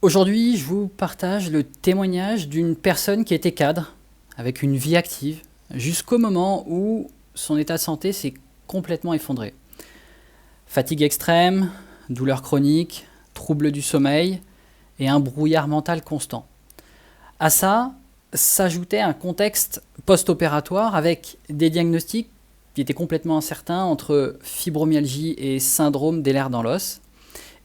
Aujourd'hui, je vous partage le témoignage d'une personne qui était cadre, avec une vie active, jusqu'au moment où son état de santé s'est complètement effondré. Fatigue extrême, douleurs chroniques, troubles du sommeil et un brouillard mental constant. À ça, s'ajoutait un contexte post-opératoire avec des diagnostics qui étaient complètement incertains entre fibromyalgie et syndrome des lèvres dans l'os.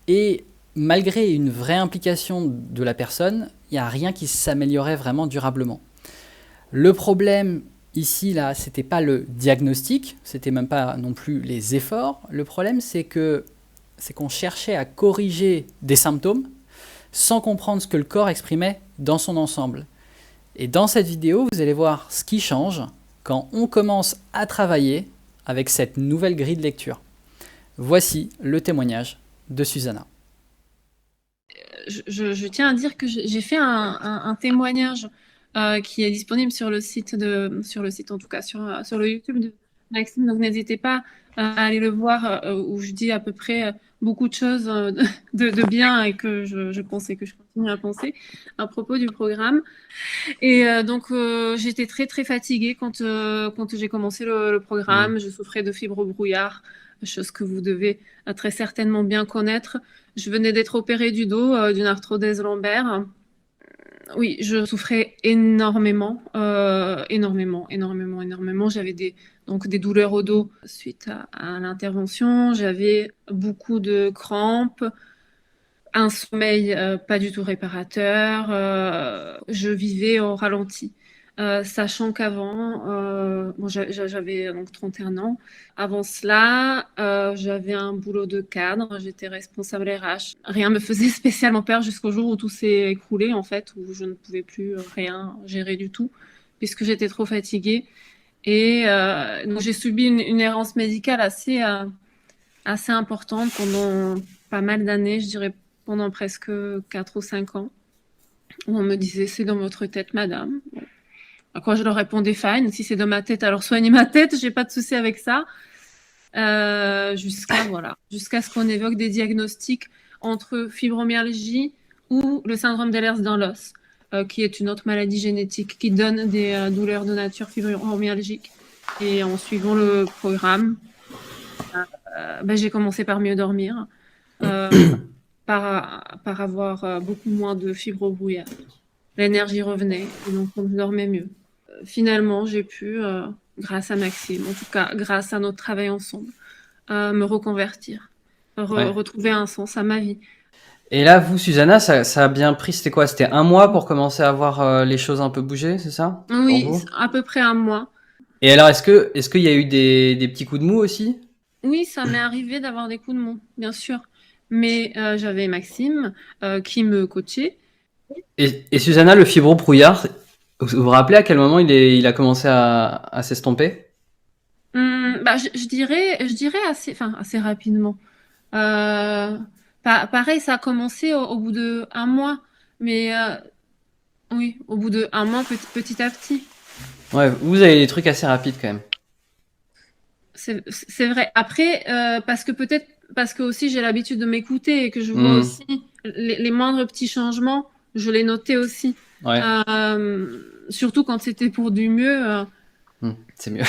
Et malgré une vraie implication de la personne, il n'y a rien qui s'améliorait vraiment durablement. Le problème ici, là, c'était pas le diagnostic, c'était même pas non plus les efforts. Le problème, c'est qu'on cherchait à corriger des symptômes sans comprendre ce que le corps exprimait dans son ensemble. Et dans cette vidéo, vous allez voir ce qui change quand on commence à travailler avec cette nouvelle grille de lecture. Voici le témoignage de Susanna. Je tiens à dire que j'ai fait un témoignage qui est disponible sur le site en tout cas, sur le YouTube de Maxime. Donc n'hésitez pas à aller le voir où je dis à peu près beaucoup de choses de bien et que je pense et que je continue à penser à propos du programme. Et j'étais très très fatiguée quand j'ai commencé le programme. Je souffrais de fibrobrouillard, brouillard, chose que vous devez très certainement bien connaître. Je venais d'être opérée du dos, d'une arthrodèse lombaire. Oui, je souffrais énormément, énormément. J'avais donc des douleurs au dos suite à l'intervention. J'avais beaucoup de crampes, un sommeil pas du tout réparateur. Je vivais au ralenti. Sachant qu'avant, bon, j'avais donc 31 ans. Avant cela, j'avais un boulot de cadre. J'étais responsable RH. Rien me faisait spécialement peur jusqu'au jour où tout s'est écroulé, en fait, où je ne pouvais plus rien gérer du tout, puisque j'étais trop fatiguée. Et donc j'ai subi une errance médicale assez importante pendant pas mal d'années, je dirais pendant presque 4 ou 5 ans, où on me disait c'est dans votre tête, madame. Bon. À quoi je leur répondais fine, si c'est dans ma tête, alors soignez ma tête, j'ai pas de souci avec ça. Jusqu'à ce qu'on évoque des diagnostics entre fibromyalgie ou le syndrome d'Ehlers dans l'os, qui est une autre maladie génétique qui donne des douleurs de nature fibromyalgique. Et en suivant le programme, j'ai commencé par mieux dormir, par avoir beaucoup moins de fibrobrouillard. L'énergie revenait, et donc on dormait mieux. Finalement, j'ai pu, grâce à Maxime, en tout cas grâce à notre travail ensemble, me reconvertir, Ouais. retrouver un sens à ma vie. Et là, vous, Susanna, ça a bien pris, c'était quoi? C'était un mois pour commencer à voir les choses un peu bouger, c'est ça? Pour Oui, vous? à peu près un mois. Et alors, est-ce qu'il y a eu des petits coups de mou aussi? Oui, ça m'est arrivé d'avoir des coups de mou, bien sûr. Mais j'avais Maxime qui me coachait. Et Susanna, le fibro-brouillard, vous vous rappelez à quel moment il a commencé à s'estomper? Je dirais assez rapidement. Euh, Pareil, ça a commencé au bout de un mois, mais oui, au bout de un mois, petit à petit. Ouais, vous avez des trucs assez rapides quand même. C'est vrai. Après, parce que aussi j'ai l'habitude de m'écouter et que je vois Hmm. aussi les moindres petits changements, je les notais aussi. Ouais. Surtout quand c'était pour du mieux. C'est mieux.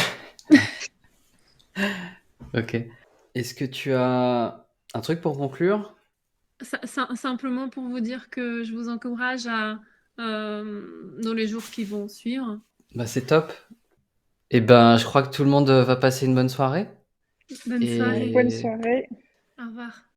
Ok. Est-ce que tu as un truc pour conclure? Simplement pour vous dire que je vous encourage dans les jours qui vont suivre. Bah, c'est top. Et ben, je crois que tout le monde va passer une bonne soirée. Bonne soirée. Bonne Et soirée. Au revoir.